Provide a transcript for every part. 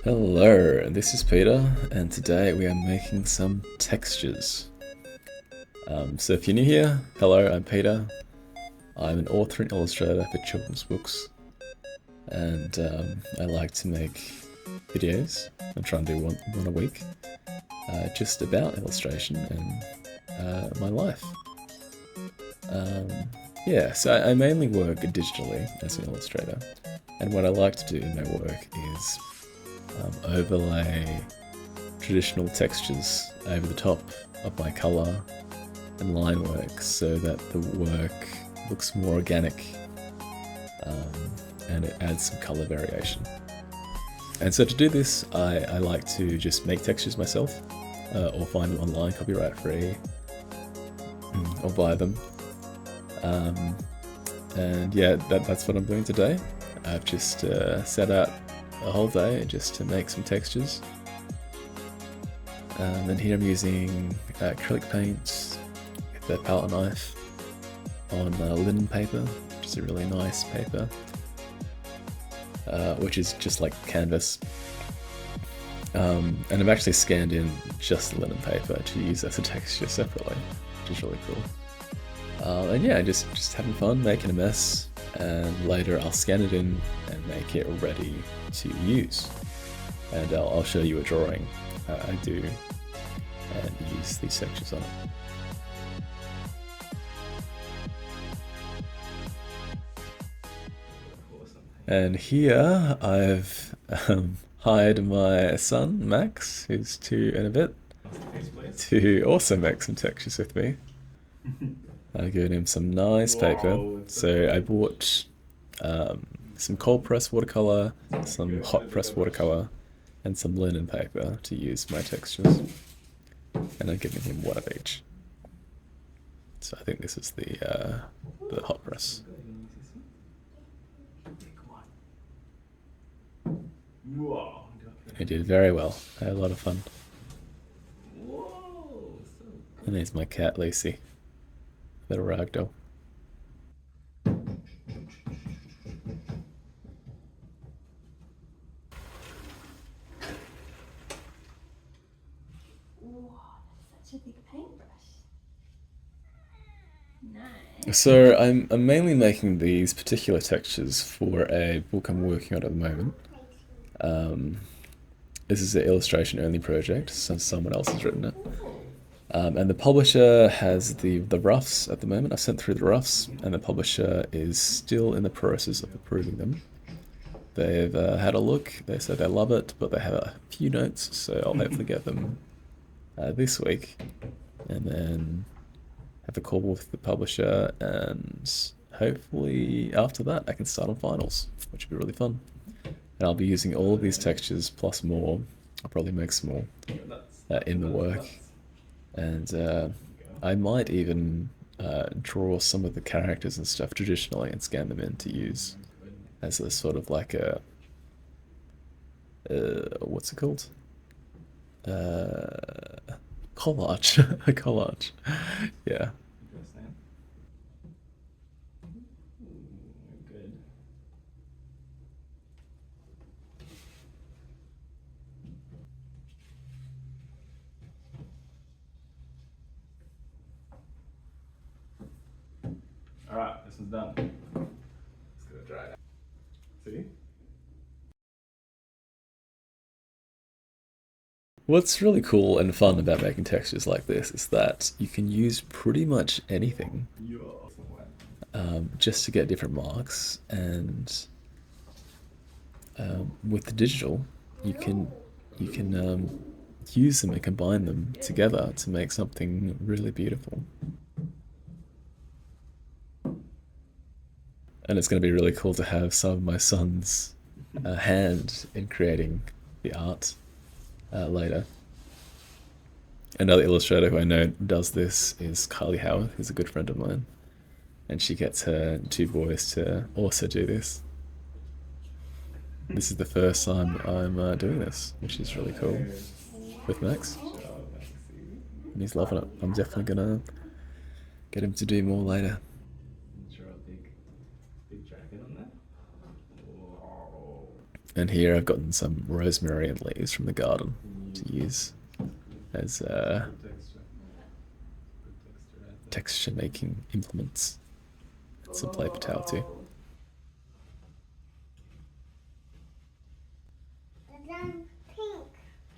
Hello, this is Peter, and today we are making some textures. So if you're new here, hello, I'm Peter. I'm an author and illustrator for children's books, and I like to make videos. I'm trying to do one a week, just about illustration and my life. Yeah, so I mainly work digitally as an illustrator, and what I like to do in my work is overlay traditional textures over the top of my colour and line work so that the work looks more organic and it adds some colour variation. And so to do this, I like to just make textures myself or find them online copyright free or buy them. And yeah, that's what I'm doing today. I've just set out a whole day just to make some textures. And here I'm using acrylic paint with a palette knife on linen paper, which is a really nice paper, which is just like canvas. And I've actually scanned in just linen paper to use as a texture separately, which is really cool. And yeah, just having fun, making a mess, and later I'll scan it in and make it ready to use. And I'll show you a drawing I do and use these textures on it. And here I've hired my son, Max, who's 2 and a bit, to also make some textures with me. I've given him some nice paper. So I bought some cold press watercolour, some hot press watercolour, and some linen paper to use my textures. And I've given him one of each. So I think this is the hot press. He did very well. I had a lot of fun. And there's my cat, Lucy. Little ragdoll. Such a big paintbrush. Nice. So I'm mainly making these particular textures for a book I'm working on at the moment. This is an illustration only project, so someone else has written it. And the publisher has the roughs at the moment. I've sent through the roughs, and the publisher is still in the process of approving them. They've had a look, they said they love it, but they have a few notes, so I'll hopefully get them this week, and then have a call with the publisher, and hopefully after that I can start on finals, which would be really fun. And I'll be using all of these textures plus more. I'll probably make some more in the work. And I might even draw some of the characters and stuff traditionally and scan them in to use as a sort of like a what's it called? Collage. A collage. Yeah. Alright, this one's done. It's gonna dry out. See? What's really cool and fun about making textures like this is that you can use pretty much anything just to get different marks, and with the digital you can use them and combine them together to make something really beautiful. And it's going to be really cool to have some of my son's hand in creating the art later. Another illustrator who I know does this is Kylie Howard, who's a good friend of mine. And she gets her 2 boys to also do this. This is the first time I'm doing this, which is really cool, with Max. And he's loving it. I'm definitely gonna get him to do more later. Draw a big dragon on that. Whoa. And here I've gotten some rosemary and leaves from the garden to use as texture making implements. And some paper towel too. Pink.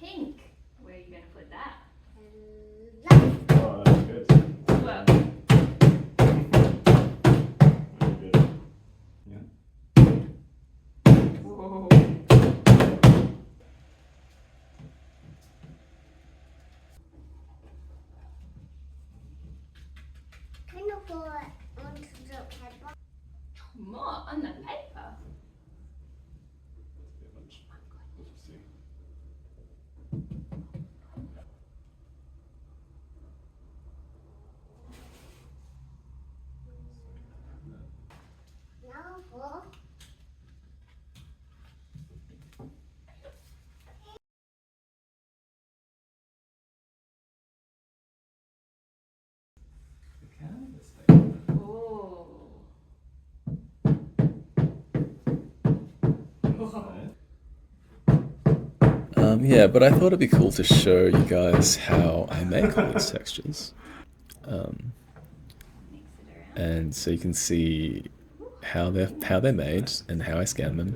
Pink. Where are you going to put that? Oh, that's good. Well, Very good. Yeah. whoa. Can you put it onto the paper? More on the paper. Let's see. Now for The canvas thing. Oh. Yeah, but I thought it'd be cool to show you guys how I make all these textures. Mix it around. And so you can see how they're made and how I scan them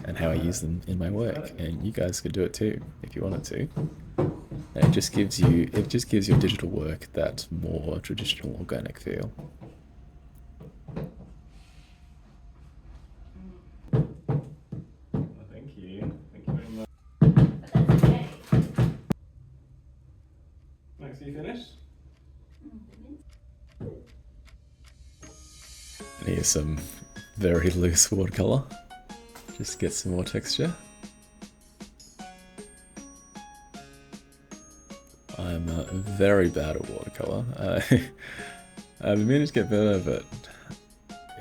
and how I use them in my work. And you guys could do it too if you wanted to. And it just gives your digital work that more traditional organic feel. Well, thank you. Thank you very much. But that's okay. Max, are you finished? And here's some very loose watercolor. Just to get some more texture. I'm very bad at watercolor. I've been meaning to get better, but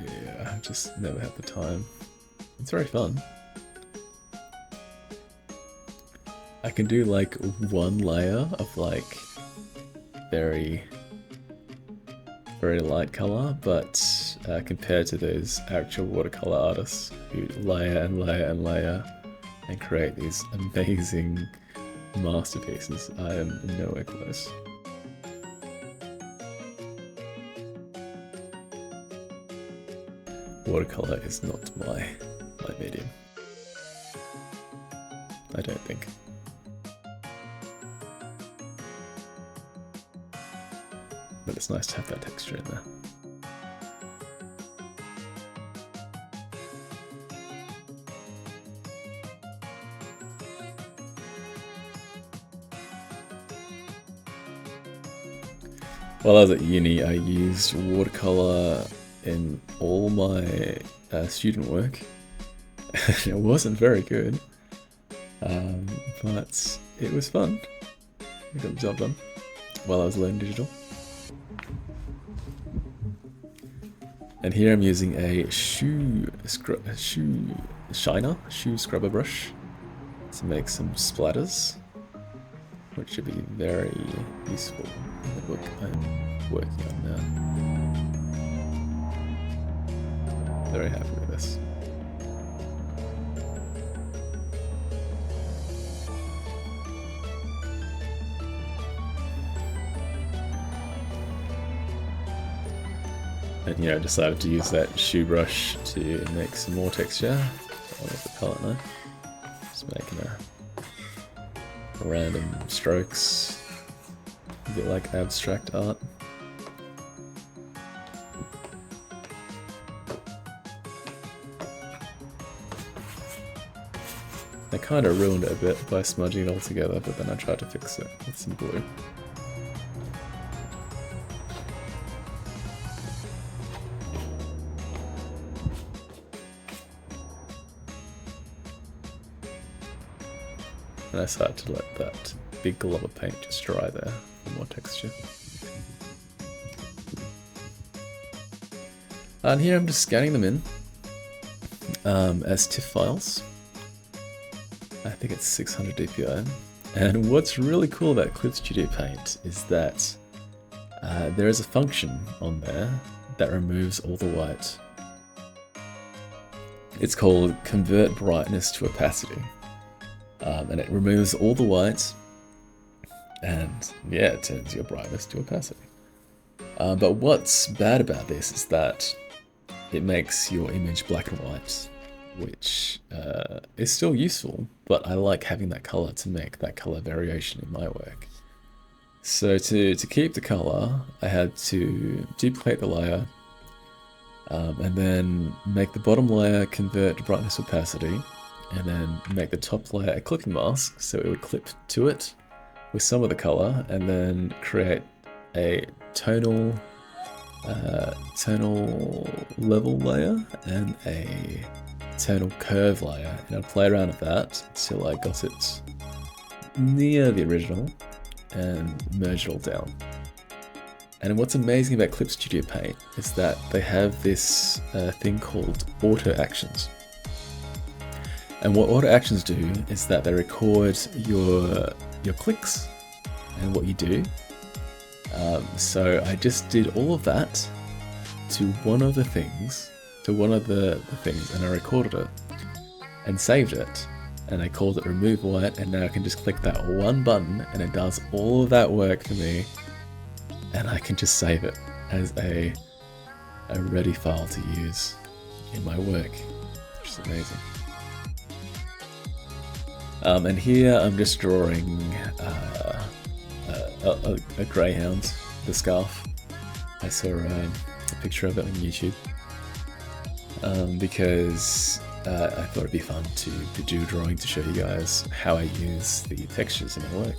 yeah, I've just never had the time. It's very fun. I can do like one layer of like very light color, but compared to those actual watercolor artists who layer and layer and layer and create these amazing masterpieces, I am nowhere close. Watercolor is not my medium. I don't think. But it's nice to have that texture in there. While I was at uni, I used watercolor in all my student work. It wasn't very good, but it was fun. I got the job done while I was learning digital. And here I'm using a shoe scrubber brush to make some splatters, which should be very useful in the book I'm working on now. Very happy with this. And yeah, I decided to use that shoe brush to make some more texture. I love the palette now. Just making random strokes, a bit like abstract art. I kind of ruined it a bit by smudging it all together, but then I tried to fix it with some glue. And I decided to let that big glob of paint just dry there for more texture. And here I'm just scanning them in as TIFF files. I think it's 600 dpi. And what's really cool about Clip Studio Paint is that there is a function on there that removes all the white. It's called Convert Brightness to Opacity. And it removes all the white and yeah, it turns your brightness to opacity. But what's bad about this is that it makes your image black and white, which is still useful, but I like having that color to make that color variation in my work. So to keep the color, I had to duplicate the layer, and then make the bottom layer convert to brightness opacity, and then make the top layer a clipping mask so it would clip to it with some of the color, and then create a tonal level layer and a tonal curve layer, and I'd play around with that till I got it near the original and merge it all down. And what's amazing about Clip Studio Paint is that they have this thing called auto actions. And what auto actions do is that they record your clicks and what you do. So I just did all of that to one of the things, and I recorded it and saved it, and I called it remove white, and now I can just click that one button and it does all of that work for me, and I can just save it as a ready file to use in my work, which is amazing. And here I'm just drawing a greyhound, the scarf. I saw a picture of it on YouTube because I thought it'd be fun to do a drawing to show you guys how I use the textures in my work.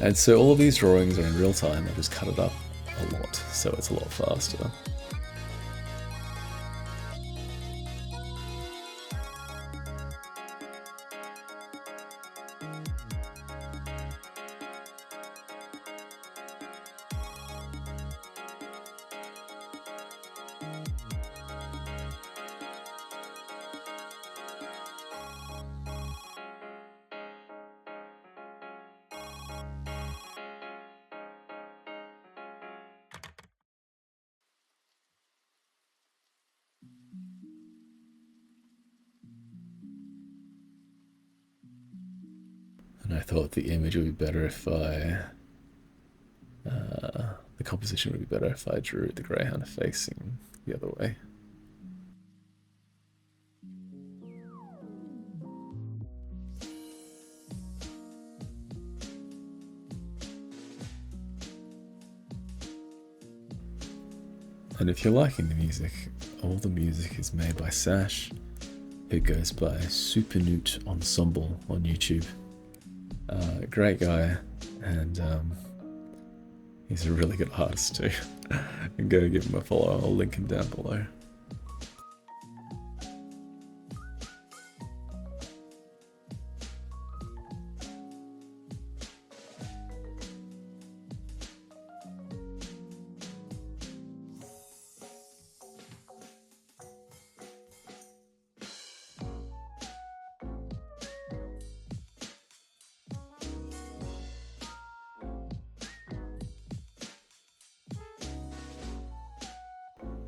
And so all of these drawings are in real time. I just cut it up a lot, so it's a lot faster. And I thought the image would be better if the composition would be better if I drew the greyhound facing the other way. And if you're liking the music, all the music is made by Sash, who goes by Supernute Ensemble on YouTube. Great guy, and he's a really good artist too. And go give him a follow, I'll link him down below.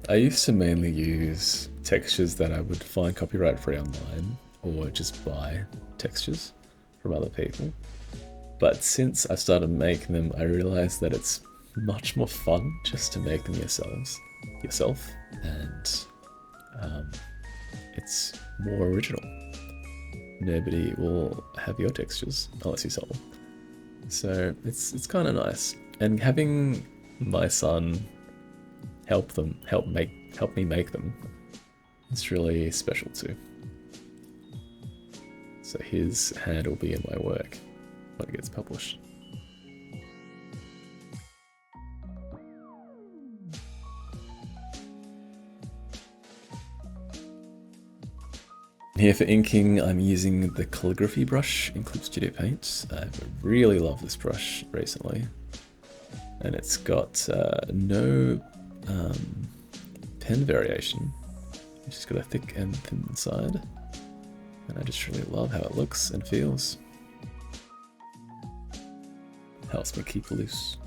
I used to mainly use textures that I would find copyright free online, or just buy textures from other people. But since I started making them, I realized that it's much more fun just to make them yourself, and it's more original. Nobody will have your textures unless you sell them. So it's kind of nice, and having my son help me make them, it's really special too. So his hand will be in my work when it gets published. Here for inking, I'm using the calligraphy brush in Clip Studio Paint. I've really loved this brush recently, and it's got no pen variation. It's just got a thick and thin side, and I just really love how it looks and feels. Helps me keep loose.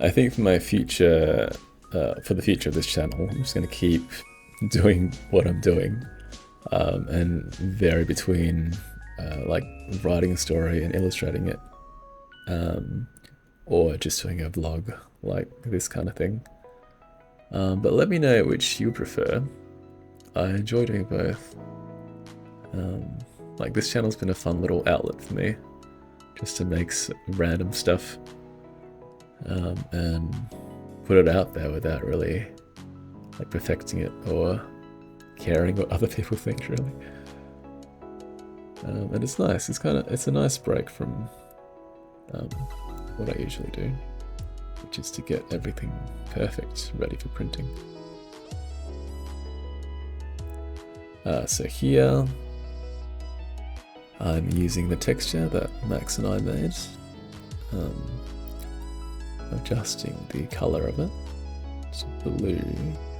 I think for my future, for the future of this channel, I'm just going to keep doing what I'm doing and vary between like writing a story and illustrating it, or just doing a vlog like this kind of thing. But let me know which you prefer. I enjoy doing both. Like this channel's been a fun little outlet for me, just to make random stuff and put it out there without really like perfecting it or caring what other people think, really. And it's nice. It's a nice break from what I usually do, which is to get everything perfect, ready for printing. So here I'm using the texture that Max and I made, adjusting the color of it to blue,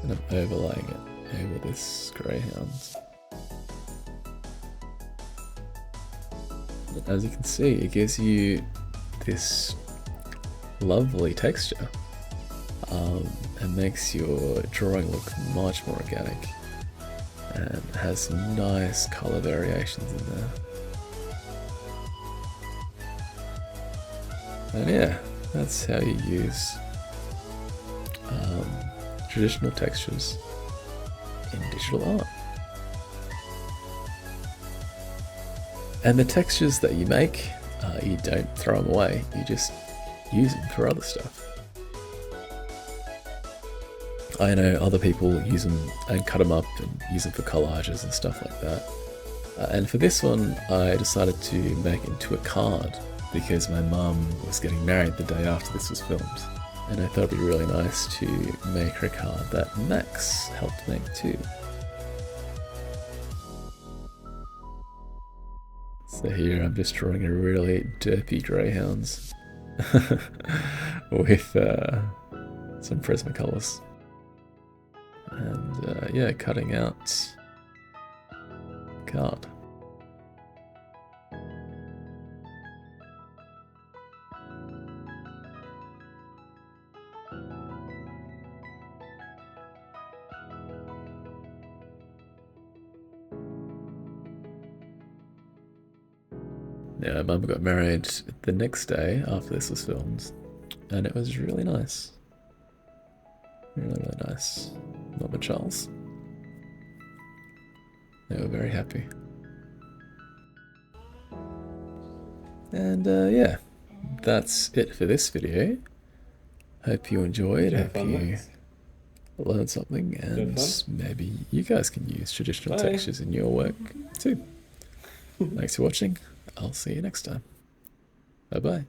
and I'm overlaying it over this greyhound. As you can see, it gives you this lovely texture and makes your drawing look much more organic, and has some nice color variations in there. And yeah, that's how you use traditional textures in digital art. And the textures that you make, you don't throw them away, you just use them for other stuff. I know other people use them and cut them up and use them for collages and stuff like that. And for this one, I decided to make it into a card because my mum was getting married the day after this was filmed. And I thought it'd be really nice to make her a card that Max helped make too. So here I'm just drawing a really derpy greyhounds with some Prismacolors. And yeah, cutting out card. Yeah, my mum got married the next day after this was filmed, and it was really nice. Really, really nice. Mum and Charles. They were very happy. And yeah, that's it for this video. Hope you enjoyed, hope you learned something, and maybe you guys can use traditional textures in your work too. Thanks for watching. I'll see you next time. Bye bye.